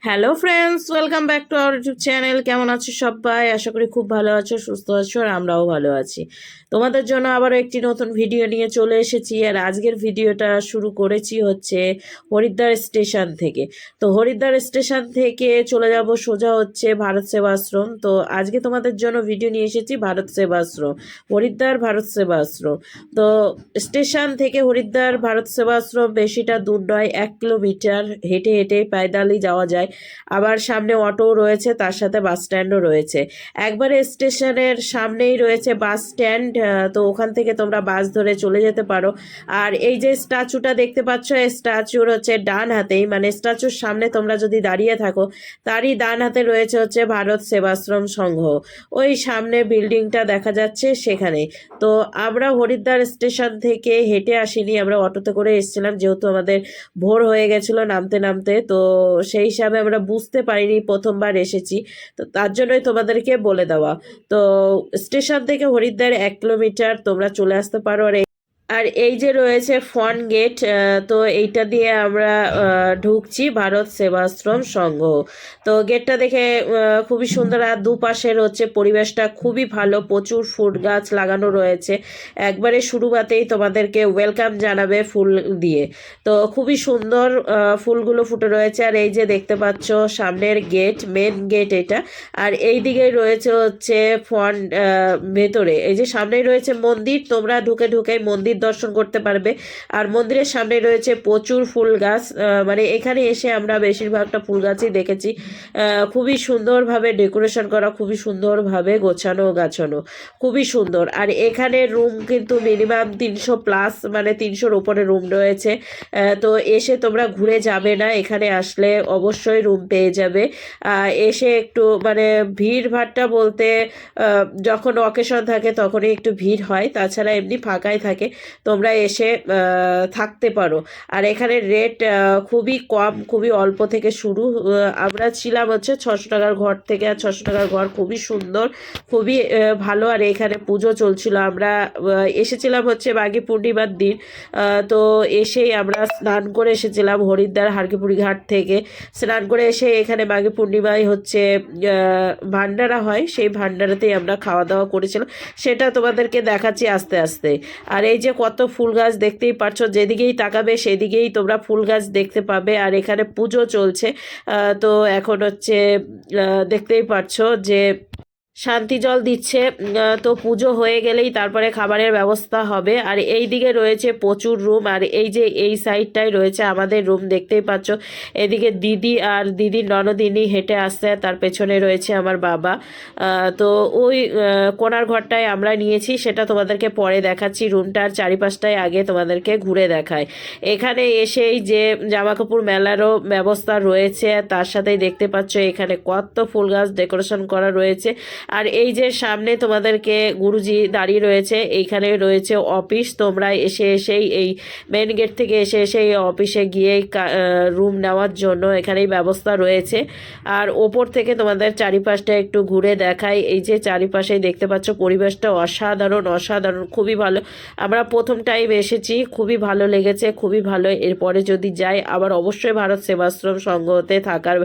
Hello friends, welcome back to our YouTube channel. কেমন আছো সবাই? আশা করি খুব ভালো আছো, সুস্থ আছো, আর আমরাও ভালো আছি। তোমাদের জন্য আবারও একটি নতুন ভিডিও নিয়ে চলে এসেছি। আর আজকের ভিডিওটা শুরু করেছি হচ্ছে হরিদ্বার স্টেশন থেকে। তো হরিদ্বার স্টেশন থেকে চলে যাব সোজা হচ্ছে ভারত সেবাশ্রম। তো আজকে তোমাদের জন্য ভিডিও নিয়ে এসেছি ভারত সেবাশ্রম, হরিদ্বার ভারত সেবাশ্রম। তো স্টেশন থেকে হরিদ্বার ভারত সেবাশ্রম বেশিটা দূর নয়, 1 কিলোমিটার হেঁটে হেঁটে পায়দালি যাওয়া যায়। আবার সামনে অটো রয়েছে, তার সাথে বাস স্ট্যান্ডও রয়েছে। একবারে স্টেশনের সামনেই রয়েছে বাস স্ট্যান্ড, তো ওখান থেকে তোমরা বাস ধরে চলে যেতে পারো। আর এই যে স্ট্যাচুটা দেখতে পাচ্ছ, এই স্ট্যাচুর হচ্ছে ডান হাতেই, মানে স্ট্যাচুর সামনে তোমরা যদি দাঁড়িয়ে থাকো, তারই ডান হাতে রয়েছে হচ্ছে ভারত সেবাশ্রম সংঘ। ওই সামনে বিল্ডিংটা দেখা যাচ্ছে সেখানে। তো আমরা হরিদ্বার স্টেশন থেকে হেঁটে আসিনি, আমরা অটোতে করে এসেছিলাম, যেহেতু আমাদের ভোর হয়ে গেছিলো নামতে নামতে। তো সেই হিসাবে আমরা বুঝতে পারিনি, প্রথমবার এসেছি, তো তার জন্যই তোমাদেরকে বলে দেওয়া। তো স্টেশন থেকে হরিদ্বার 1 কিলোমিটার, তোমরা চলে আসতে পারো। আর এই যে রয়েছে ফন গেট, তো এইটা দিয়ে আমরা ঢুকছি ভারত সেবাশ্রম সংঘ। তো গেটটা দেখে খুবই সুন্দর, আর দুপাশের হচ্ছে পরিবেশটা খুবই ভালো, প্রচুর ফুল গাছ লাগানো রয়েছে। একবারে শুরুতেই তোমাদেরকে ওয়েলকাম জানাবে ফুল দিয়ে। তো খুবই সুন্দর ফুলগুলো ফুটে রয়েছে। আর এই যে দেখতে পাচ্ছ সামনের গেট, মেন গেট এটা। আর এই দিকে রয়েছে হচ্ছে ফন, ভেতরে এই যে সামনেই রয়েছে মন্দির, তোমরা ঢুকে ঢুকে মন্দির দর্শন করতে পারবে। আর মন্দিরের সামনে রয়েছে প্রচুর ফুল গাছ, মানে এখানে এসে আমরা বেশিরভাগটা ফুল গাছই দেখেছি। খুবই সুন্দরভাবে ডেকোরেশন করা, খুবই সুন্দরভাবে গোছানো গাছানো, খুবই সুন্দর। আর এখানে রুম কিন্তু মিনিমাম 300+, মানে 300-র উপরে রুম রয়েছে। তো এসে তোমরা ঘুরে যাবে না, এখানে আসলে অবশ্যই রুম পেয়ে যাবে। এসে একটু মানে ভিড় ভাট্টা বলতে যখন অকেশন থাকে তখনই একটু ভিড় হয়, তাছাড়া এমনি ফাঁকাই থাকে, তোমরা এসে থাকতে পারো। আর এখানে রেট খুবই কম, খুবই অল্প থেকে শুরু। আমরা ছিলাম হচ্ছে 600 টাকার ঘর থেকে, আর 600 টাকার ঘর খুবই সুন্দর, খুবই ভালো। আর এখানে পুজো চলছিল, আমরা এসেছিলাম হচ্ছে মাঘী পূর্ণিমার দিন। তো এসেই আমরা স্নান করে এসেছিলাম হরিদ্বার হারকিপুরি ঘাট থেকে। স্নান করে এসে এখানে মাঘী পূর্ণিমায় হচ্ছে ভান্ডারা হয়, সেই ভান্ডারাতেই আমরা খাওয়া দাওয়া করেছিলাম, সেটা তোমাদেরকে দেখাচ্ছি আস্তে আস্তে। আর এই যে কত ফুল গাছ দেখতেই পাচ্ছ, যেদিকেই তাকাবে সেদিকেই তোমরা ফুল গাছ দেখতে পাবে। আর এখানে পুজো চলছে, তো এখন হচ্ছে দেখতেই পাচ্ছ যে শান্তি জল দিচ্ছে। তো পুজো হয়ে গেলেই তারপরে খাবারের ব্যবস্থা হবে। আর এই দিকে রয়েছে প্রচুর রুম, আর এই যে এই সাইডটাই রয়েছে আমাদের রুম, দেখতেই পাচ্ছ। এদিকে দিদি আর দিদির ননদিনী হেঁটে আসছে, তার পেছনে রয়েছে আমার বাবা। তো ওই কোণার ঘরটায় আমরা নিয়েছি, সেটা তোমাদেরকে পরে দেখাচ্ছি। রুমটার চারিপাশটায় আগে তোমাদেরকে ঘুরে দেখায়। এখানে এসেই যে জামাকাপড় মেলারও ব্যবস্থা রয়েছে, তার সাথেই দেখতে পাচ্ছ এখানে কত ফুল গাছ ডেকোরেশন করা রয়েছে। আর এই যে সামনে তোমাদেরকে গুরুজি দাঁড়িয়ে রয়েছে, এইখানে রয়েছে অফিস। তোমরা এসেই এই মেন গেট থেকে এসে এই অফিসে গিয়ে রুম নেওয়ার জন্য এখানেই ব্যবস্থা রয়েছে। আর ওপর থেকে তোমাদের চারিপাশটা একটু ঘুরে দেখাই। এই যে চারিপাশেই দেখতে পাচ্ছ পরিবেশটা অসাধারণ অসাধারণ, খুবই ভালো। আমরা প্রথম টাইম এসেছি, খুবই ভালো লেগেছে, খুবই ভালো। এরপরে যদি যাই আবার অবশ্যই ভারত সেবাশ্রম সংঘতে থাকার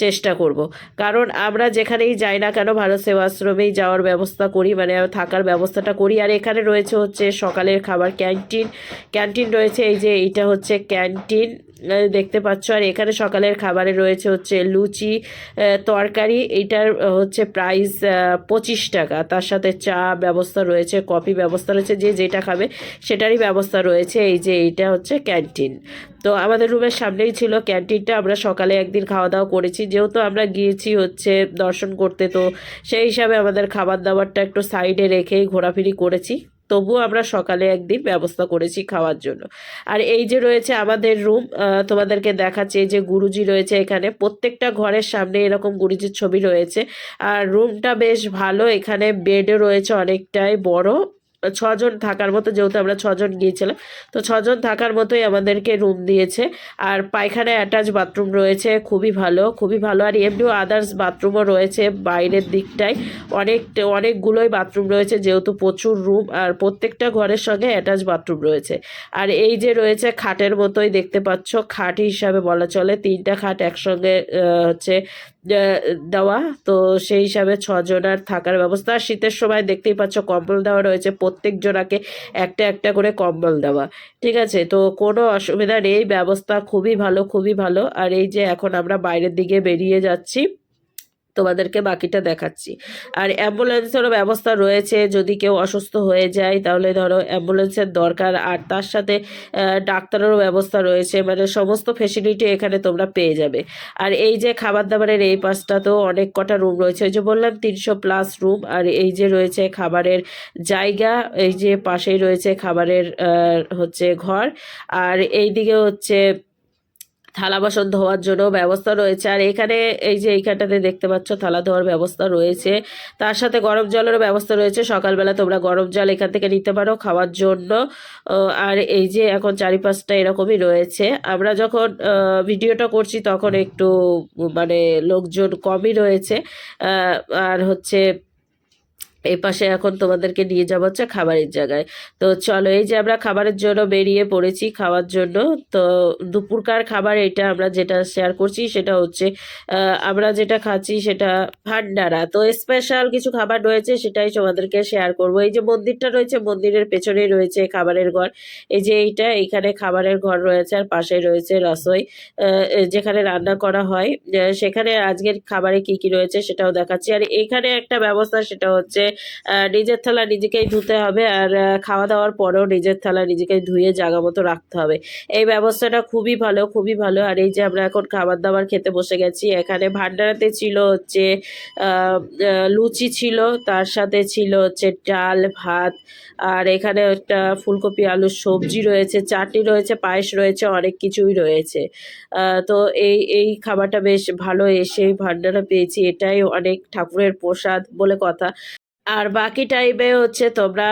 চেষ্টা করব, কারণ আমরা যেখানেই যাই না কেন ভারত সেবাশ্রমেই যাওয়ার ব্যবস্থা করি, মানে থাকার ব্যবস্থাটা করি। আর এখানে রয়েছে হচ্ছে সকালের খাবার ক্যান্টিন, ক্যান্টিন রয়েছে। এই যে এইটা হচ্ছে ক্যান্টিন, দেখতে পাচ্ছ। আর এখানে সকালের খাবারে রয়েছে হচ্ছে লুচি, তরকারি। এইটার হচ্ছে প্রাইস 25 টাকা, তার সাথে চা ব্যবস্থা রয়েছে, কফি ব্যবস্থা রয়েছে, যে যেটা খাবে সেটারই ব্যবস্থা রয়েছে। এই যে এইটা হচ্ছে ক্যান্টিন। তো আমাদের রুমের সামনেই ছিল ক্যান্টিনটা, আমরা সকালে একদিন খাওয়া দাওয়া করেছি, যেহেতু আমরা গিয়েছি হচ্ছে দর্শন করতে, তো সেই হিসাবে আমাদের খাবার দাবারটা একটু সাইডে রেখেই ঘোরাফেরি করেছি, তবুও আমরা সকালে একদিন ব্যবস্থা করেছি খাওয়ার জন্য। আর এই যে রয়েছে আমাদের রুম, তোমাদেরকে দেখাচ্ছি। এই যে গুরুজি রয়েছে এখানে, প্রত্যেকটা ঘরের সামনে এরকম গুরুজির ছবি রয়েছে। আর রুমটা বেশ ভালো, এখানে বেডও রয়েছে অনেকটাই বড়। ছজন থাকার মতো, যেহেতু আমরা ছজন গিয়েছিলাম, তো ছজন থাকার মতোই আমাদেরকে রুম দিয়েছে। আর পায়খানা অ্যাটাচ বাথরুম রয়েছে, খুবই ভালো, খুবই ভালো। আর এমনিও আদার্স বাথরুমও রয়েছে বাইরের দিকটায়, অনেকগুলোই বাথরুম রয়েছে, যেহেতু প্রচুর রুম, আর প্রত্যেকটা ঘরের সঙ্গে অ্যাটাচ বাথরুম রয়েছে। আর এই যে রয়েছে খাটের মতোই দেখতে পাচ্ছ, খাট হিসাবে বলা চলে, 3টা খাট একসঙ্গে হচ্ছে দেওয়া, তো সেই হিসাবে 6জনের থাকার ব্যবস্থা। আর শীতের সময় দেখতেই পাচ্ছ কম্বল দেওয়া রয়েছে, প্রত্যেক জনাকে একটা একটা করে কম্বল দেওয়া। ঠিক আছে, তো কোনো অসুবিধা নেই, ব্যবস্থা খুবই ভালো, খুবই ভালো। আর এই যে এখন আমরা বাইরের দিকে বেরিয়ে যাচ্ছি, তোমাদেরকে বাকিটা দেখাচ্ছি। আর অ্যাম্বুলেন্সেরও ব্যবস্থা রয়েছে, যদি কেউ অসুস্থ হয়ে যায় তাহলে ধরো অ্যাম্বুলেন্সের দরকার। আর তার সাথে ডাক্তারেরও ব্যবস্থা রয়েছে, মানে সমস্ত ফেসিলিটি এখানে তোমরা পেয়ে যাবে। আর এই যে খাবার দাবারের এই পাশটাতেও অনেক কটা রুম রয়েছে, ওই যে বললাম 300+ রুম। আর এই যে রয়েছে খাবারের জায়গা, এই যে পাশেই রয়েছে খাবারের হচ্ছে ঘর। আর এইদিকে হচ্ছে থালা বাসন ধোয়ার জন্য ব্যবস্থা রয়েছে। আর এখানে এই যে এইখানটাতে দেখতে পাচ্ছ থালা ধোয়ার ব্যবস্থা রয়েছে, তার সাথে গরম জলেরও ব্যবস্থা রয়েছে। সকালবেলা তোমরা গরম জল এখান থেকে নিতে পারো খাওয়ার জন্য। আর এই যে এখন চারিপাশটা এরকমই রয়েছে। আমরা যখন ভিডিওটা করছি তখন একটু মানে লোকজন কমই রয়েছে। আর হচ্ছে এই পাশে এখন তোমাদেরকে নিয়ে যাবো হচ্ছে খাবারের জায়গায়। তো চলো, এই যে আমরা খাবারের জন্য বেরিয়ে পড়েছি খাওয়ার জন্য। তো দুপুরকার খাবার এটা আমরা যেটা শেয়ার করছি সেটা হচ্ছে আমরা যেটা খাচ্ছি সেটা ভান্ডারা। তো স্পেশাল কিছু খাবার রয়েছে, সেটাই তোমাদেরকে শেয়ার করব। এই যে মন্দিরটা রয়েছে, মন্দিরের পেছনেই রয়েছে খাবারের ঘর। এই যে এখানে খাবারের ঘর রয়েছে, আর পাশে রয়েছে রসোই, যেখানে রান্না করা হয়। সেখানে আজকের খাবারে কি কি রয়েছে সেটাও দেখাচ্ছি। আর এখানে একটা ব্যবস্থা, সেটা হচ্ছে নিজের থালা নিজেকেই ধুতে হবে, আর খাওয়া দাওয়ার পরেও নিজের থালা নিজেকেই ধুয়ে জায়গা মতো রাখতে হবে। এই ব্যবস্থাটা খুবই ভালো, খুবই ভালো। আর এই যে আমরা এখন খাবার দাবার খেতে বসে গেছি। এখানে ভান্ডারাতে ছিল হচ্ছে লুচি ছিল, তার সাথে ছিল হচ্ছে ডাল ভাত, আর এখানে একটা ফুলকপি আলুর সবজি রয়েছে, চাটনি রয়েছে, পায়েস রয়েছে, অনেক কিছুই রয়েছে। তো এই খাবারটা বেশ ভালো, এসে ভান্ডারা পেয়েছি, এটাই অনেক ঠাকুরের প্রসাদ বলে কথা। আর বাকি টাইমে হচ্ছে তোমরা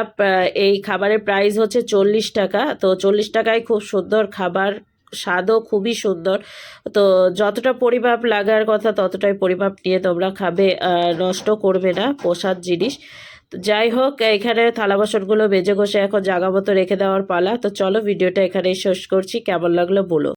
এই খাবারের প্রাইস হচ্ছে 40 টাকা। তো 40 টাকায় খুব সুন্দর খাবার, স্বাদও খুবই সুন্দর। তো যতটা পরিমাপ লাগার কথা ততটাই পরিমাপ নিয়ে তোমরা খাবে, নষ্ট করবে না, প্রসাদ জিনিস। তো যাই হোক, এখানে থালা বাসনগুলো বেজে ঘষে এখন জায়গা মতো রেখে দেওয়ার পালা। তো চলো, ভিডিওটা এখানেই শেষ করছি, কেমন লাগলো বলো।